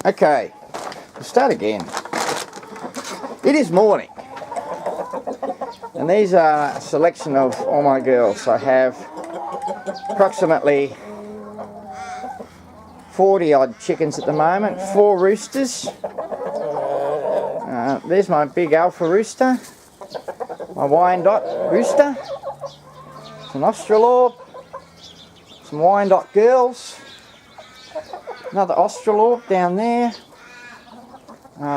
Okay, we'll start again. It is morning, and these are a selection of all my girls. I have approximately 40 odd chickens at the moment, 4 roosters. There's my big alpha rooster, my Wyandotte rooster, some Australorp, some Wyandotte girls, another Australorp down there,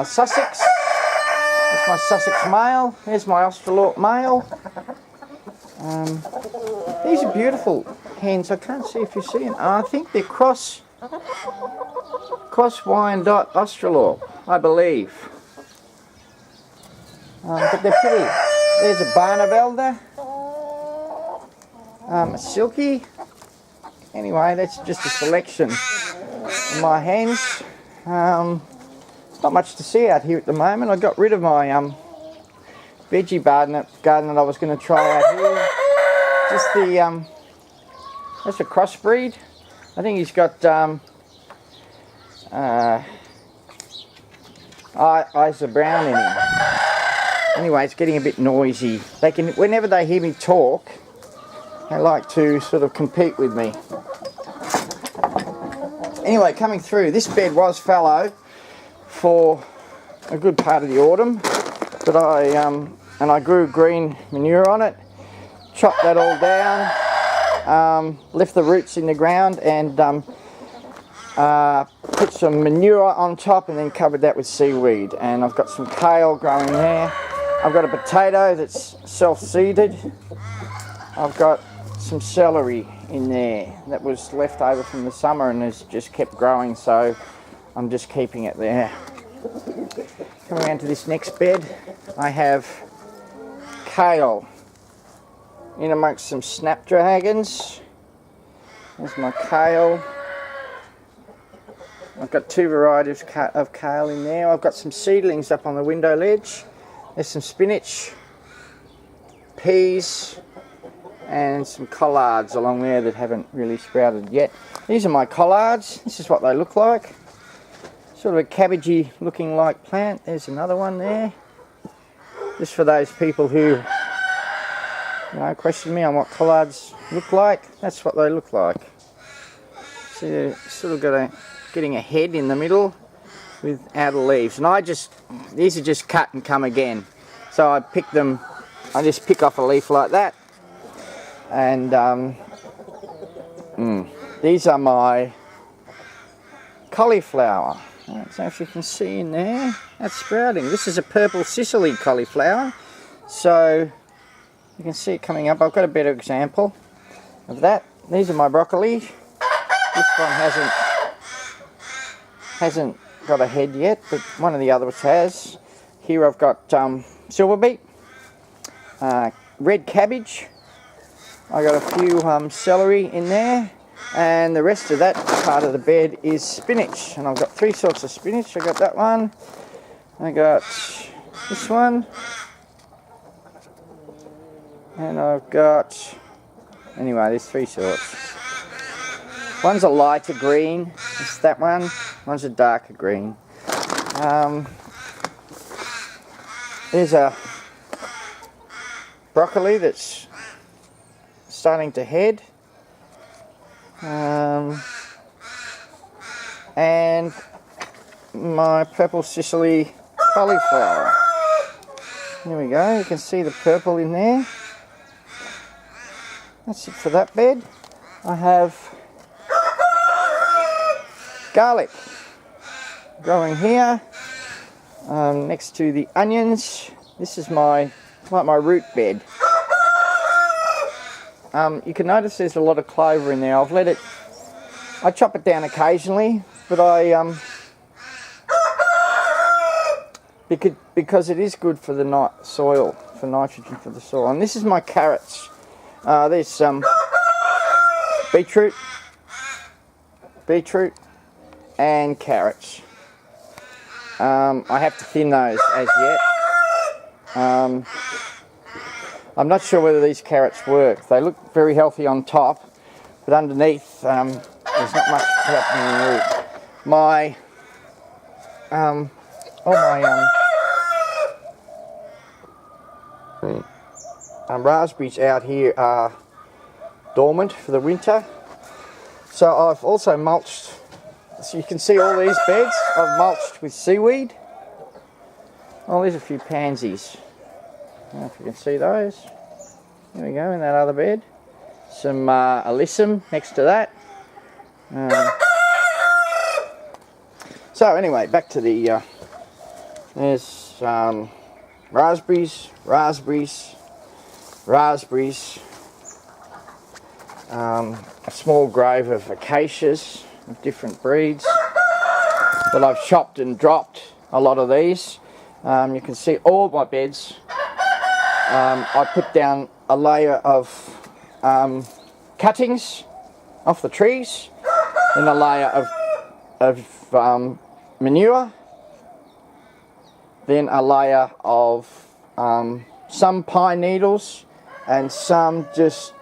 Sussex, there's my Sussex male, there's my Australorp male. These are beautiful hens. I can't see if you see them. I think they're cross Wyandotte Australorp, I believe. But they're pretty. There's a Barnevelder, a Silky. Anyway, that's just a selection of my hens. Not much to see out here at the moment. I got rid of my veggie garden that I was going to try out here. Just the that's a crossbreed. I think he's got eyes of brown in him. Anyway, it's getting a bit noisy. They can, whenever they hear me talk, they like to sort of compete with me. Anyway, coming through, this bed was fallow for a good part of the autumn, but I grew green manure on it, chopped that all down, left the roots in the ground, and put some manure on top, and then covered that with seaweed. And I've got some kale growing there. I've got a potato that's self-seeded. I've got some celery in there that was left over from the summer and has just kept growing, so I'm just keeping it there. Coming around to this next bed, I have kale in amongst some snapdragons. There's my kale. I've got 2 varieties of kale in there. I've got some seedlings up on the window ledge. There's some spinach, peas, and some collards along there that haven't really sprouted yet. These are my collards. This is what they look like. Sort of a cabbagey looking like plant. There's another one there. Just for those people who question me on what collards look like. That's what they look like. So you're sort of getting a head in the middle with outer leaves. And these are just cut and come again. So I pick them, I just pick off a leaf like that. And these are my cauliflower. So if you can see in there, that's sprouting. This is a purple Sicily cauliflower. So you can see it coming up. I've got a better example of that. These are my broccoli. This one hasn't got a head yet, but one of the others has. Here I've got silver beet, red cabbage. I got a few celery in there, and the rest of that part of the bed is spinach. And I've got 3 sorts of spinach. I got that one. I got this one, and I've got, anyway, there's 3 sorts. One's a lighter green, it's that one. One's a darker green. There's a broccoli that's starting to head. And my purple Sicily cauliflower. There we go, you can see the purple in there. That's it for that bed. I have garlic growing here next to the onions. This is like my root bed. You can notice there's a lot of clover in there. I chop it down occasionally, but because it is good for the soil, for nitrogen for the soil. And this is my carrots. There's some beetroot, and carrots. I have to thin those as yet. I'm not sure whether these carrots work. They look very healthy on top, but underneath there's not much happening in the root. My all my raspberries out here are dormant for the winter. So I've also mulched, so you can see all these beds I've mulched with seaweed. Oh, there's a few pansies. I don't know if you can see those. There we go, in that other bed. Some alyssum next to that. So anyway, back to the, there's raspberries, a small grove of acacias of different breeds that I've chopped and dropped a lot of these. You can see all my beds. I put down a layer of cuttings off the trees, then a layer of manure, then a layer of some pine needles and some just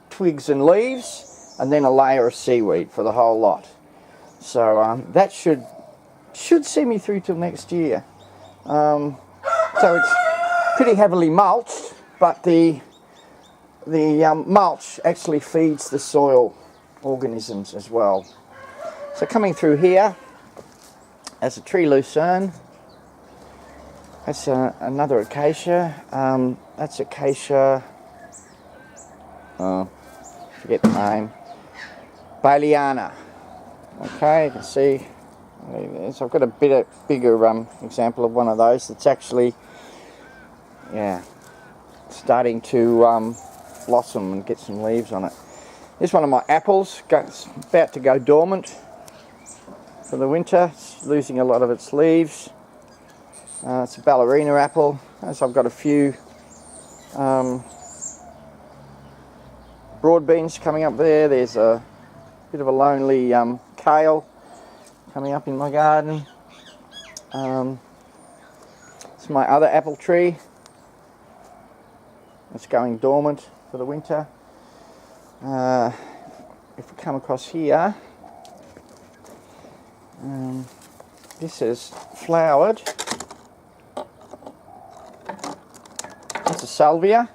twigs and leaves, and then a layer of seaweed for the whole lot. So that should see me through till next year. So it's pretty heavily mulched, but the mulch actually feeds the soil organisms as well. So coming through here, that's a tree lucerne. That's another acacia. That's acacia, forget the name, Baliana. Okay, you can see, so I've got a bigger example of one of those that's actually, yeah, starting to blossom and get some leaves on it. This one of my apples, about to go dormant for the winter. It's losing a lot of its leaves. It's a ballerina apple. So I've got a few broad beans coming up there. There's a bit of a lonely kale coming up in my garden. It's my other apple tree. It's going dormant for the winter. If we come across here, this is flowered. It's a salvia.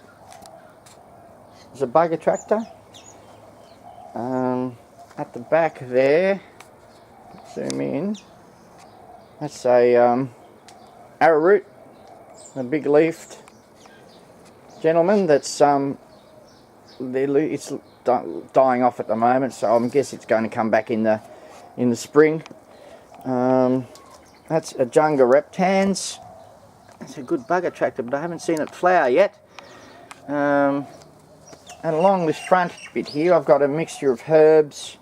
It's a bug attractor. At the back there, zoom in, that's a arrowroot, a big leafed gentleman that's it's dying off at the moment, so I guess it's going to come back in the spring. That's a Junga reptans. It's a good bug attractor, but I haven't seen it flower yet. And along this front bit here, I've got a mixture of herbs,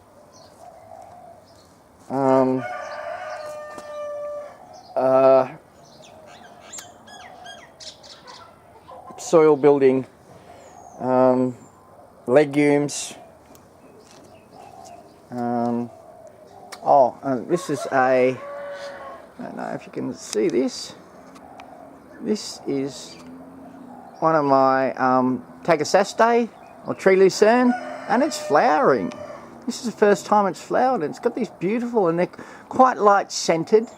soil building legumes. This is I don't know if you can see this. This is one of my Tagasaste or tree lucerne, and it's flowering. This is the first time it's flowered, and it's got these beautiful, and they're quite light scented,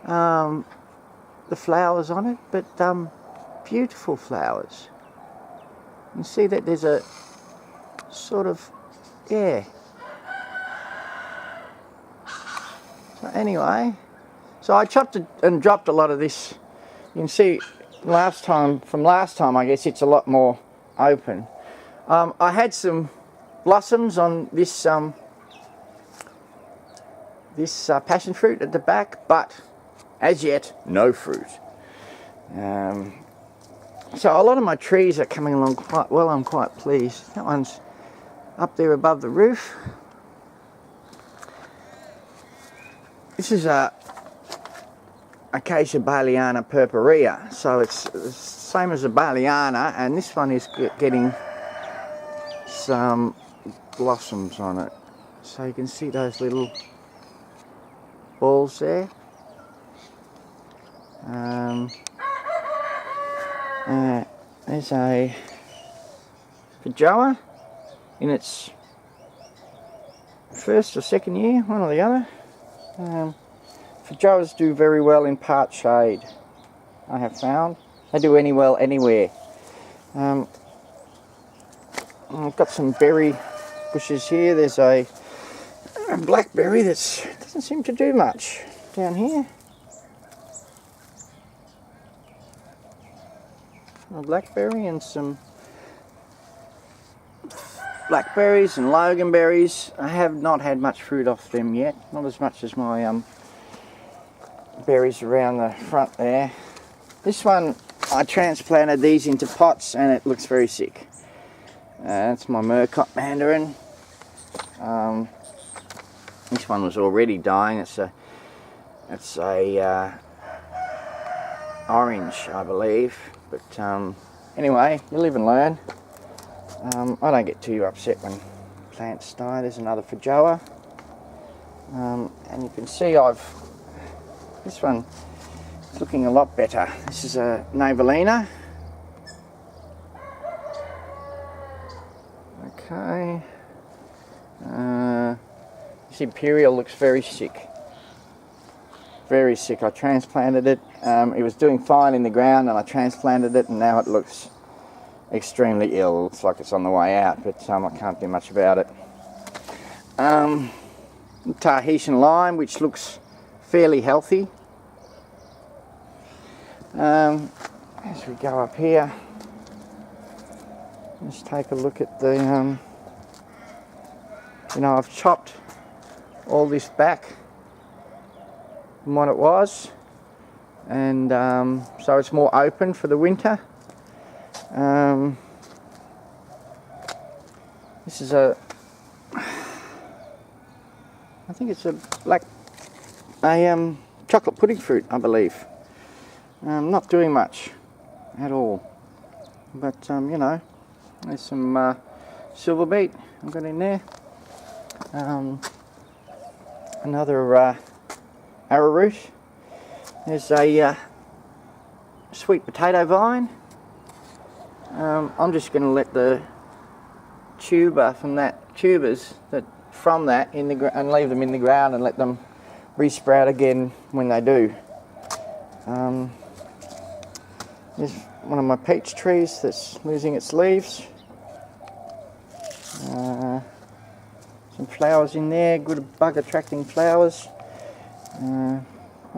the flowers on it, but beautiful flowers. You can see that there's a sort of, yeah. So anyway, so I chopped and dropped a lot of this. You can see from last time I guess it's a lot more open. I had some blossoms on this passion fruit at the back, but as yet no fruit. So a lot of my trees are coming along quite well. I'm quite pleased. That one's up there above the roof. This is a Acacia Baliana purpurea, so it's the same as a Baliana, and this one is getting some blossoms on it. So you can see those little balls there. There's a Pajoa in its first or second year, one or the other. Feijoas do very well in part shade, I have found. They do well anywhere. I've got some berry bushes here. There's a blackberry that doesn't seem to do much down here. A blackberry and some blackberries and loganberries. I have not had much fruit off them yet, not as much as my berries around the front there. This one, I transplanted these into pots and it looks very sick. That's my Murcott mandarin. This one was already dying. It's a orange, I believe. But anyway, you live and learn. I don't get too upset when plants die. There's another Feijoa. And you can see this one is looking a lot better. This is a Navelina. Okay. This Imperial looks very sick. Very sick. I transplanted it. It was doing fine in the ground and I transplanted it and now it looks extremely ill. It looks like it's on the way out, but I can't do much about it. Tahitian lime, which looks fairly healthy. As we go up here, let's take a look at the, I've chopped all this back from what it was, and so it's more open for the winter. This is I think it's a chocolate pudding fruit, I believe. Not doing much at all, but there's some silver beet I've got in there. Another arrowroot. There's a sweet potato vine. I'm just going to let the tubers in the and leave them in the ground and let them resprout again when they do. There's one of my peach trees that's losing its leaves. Some flowers in there, good bug attracting flowers. On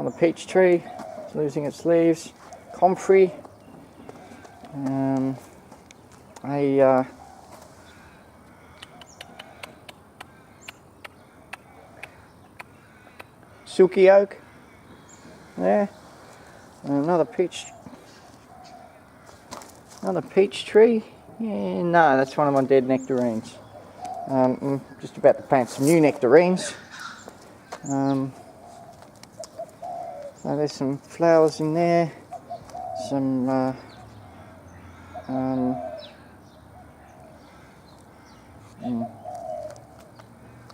the peach tree, it's losing its leaves. Comfrey. Silky oak there. Another peach tree. Yeah, no, that's one of my dead nectarines. I'm just about to plant some new nectarines. So there's some flowers in there, some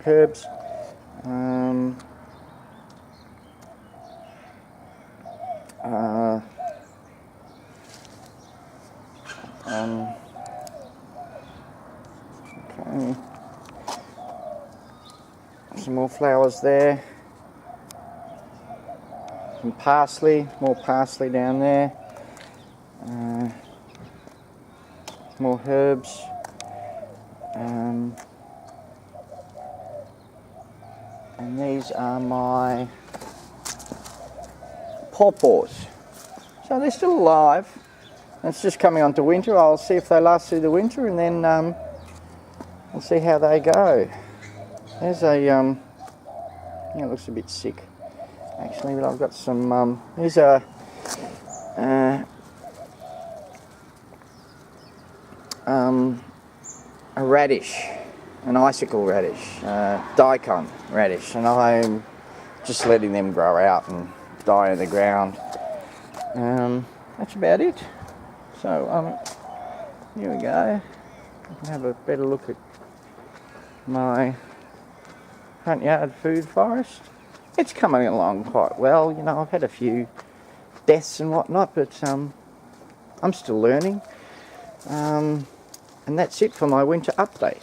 herbs, okay. Some more flowers there. Some parsley, more parsley down there. More herbs. And these are my pawpaws. So they're still alive. It's just coming on to winter. I'll see if they last through the winter and then we'll see how they go. There's a, it looks a bit sick actually, but I've got some, here's a radish, an icicle radish, daikon radish, and I'm just letting them grow out and die in the ground. That's about it. So here we go. I can have a better look at my front yard food forest. It's coming along quite well. I've had a few deaths and whatnot, but I'm still learning. And that's it for my winter update.